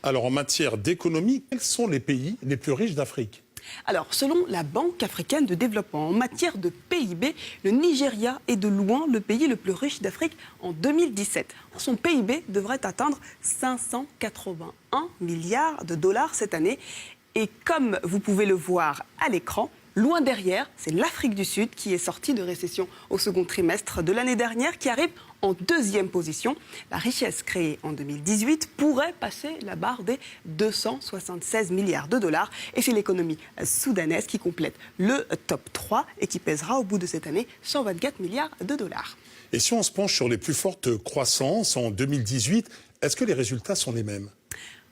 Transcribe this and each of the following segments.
Alors, en matière d'économie, quels sont les pays les plus riches d'Afrique? Alors, selon la Banque africaine de développement, en matière de PIB, le Nigeria est de loin le pays le plus riche d'Afrique en 2017. Son PIB devrait atteindre 581 milliards de dollars cette année. Et comme vous pouvez le voir à l'écran, loin derrière, c'est l'Afrique du Sud qui est sortie de récession au second trimestre de l'année dernière, qui arrive en deuxième position. La richesse créée en 2018 pourrait passer la barre des 276 milliards de dollars. Et c'est l'économie soudanaise qui complète le top 3 et qui pèsera au bout de cette année 124 milliards de dollars. Et si on se penche sur les plus fortes croissances en 2018, est-ce que les résultats sont les mêmes?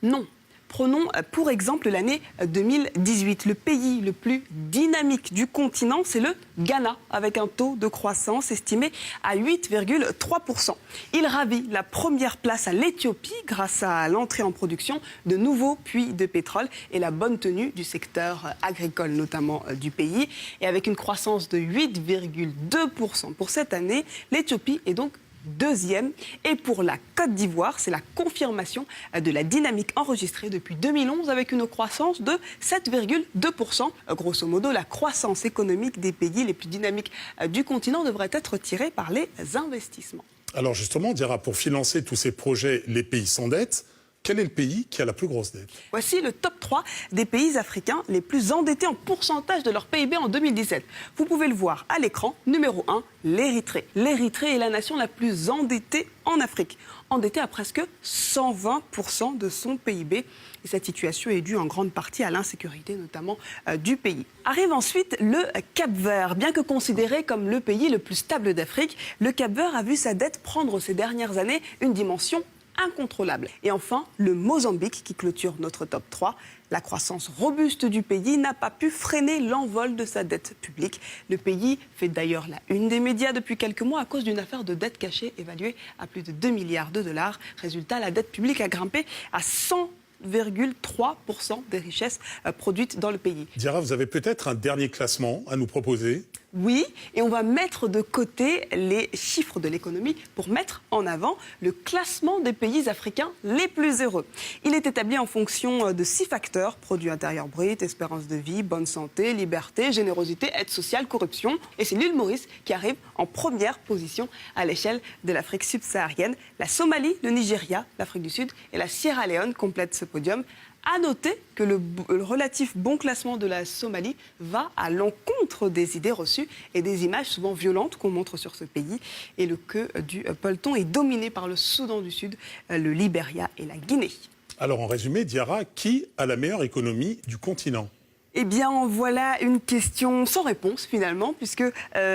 Non. Prenons pour exemple l'année 2018. Le pays le plus dynamique du continent, c'est le Ghana, avec un taux de croissance estimé à 8,3%. Il ravit la première place à l'Éthiopie grâce à l'entrée en production de nouveaux puits de pétrole et la bonne tenue du secteur agricole, notamment du pays. Et avec une croissance de 8,2% pour cette année, l'Éthiopie est donc deuxième. Et pour la Côte d'Ivoire, c'est la confirmation de la dynamique enregistrée depuis 2011 avec une croissance de 7,2%. Grosso modo, la croissance économique des pays les plus dynamiques du continent devrait être tirée par les investissements. Alors justement, on dira, pour financer tous ces projets, les pays s'endettent. Quel est le pays qui a la plus grosse dette? Voici le top 3 des pays africains les plus endettés en pourcentage de leur PIB en 2017. Vous pouvez le voir à l'écran. Numéro 1, l'Érythrée. L'Érythrée est la nation la plus endettée en Afrique. Endettée à presque 120% de son PIB. Et cette situation est due en grande partie à l'insécurité, notamment du pays. Arrive ensuite le Cap-Vert. Bien que considéré comme le pays le plus stable d'Afrique, le Cap-Vert a vu sa dette prendre ces dernières années une dimension incontrôlable. Et enfin, le Mozambique qui clôture notre top 3. La croissance robuste du pays n'a pas pu freiner l'envol de sa dette publique. Le pays fait d'ailleurs la une des médias depuis quelques mois à cause d'une affaire de dette cachée évaluée à plus de 2 milliards de dollars. Résultat, la dette publique a grimpé à 100,3% des richesses produites dans le pays. Diarra, vous avez peut-être un dernier classement à nous proposer? Oui, et on va mettre de côté les chiffres de l'économie pour mettre en avant le classement des pays africains les plus heureux. Il est établi en fonction de 6 facteurs: produit intérieur brut, espérance de vie, bonne santé, liberté, générosité, aide sociale, corruption. Et c'est l'île Maurice qui arrive en première position à l'échelle de l'Afrique subsaharienne. La Somalie, le Nigeria, l'Afrique du Sud et la Sierra Leone complètent ce podium. À noter que le relatif bon classement de la Somalie va à l'encontre des idées reçues et des images souvent violentes qu'on montre sur ce pays. Et le queue du peloton est dominé par le Soudan du Sud, le Libéria et la Guinée. Alors en résumé, Diarra, qui a la meilleure économie du continent? Eh bien, voilà une question sans réponse finalement, puisque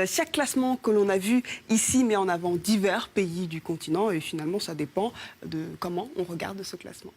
chaque classement que l'on a vu ici met en avant divers pays du continent et finalement ça dépend de comment on regarde ce classement.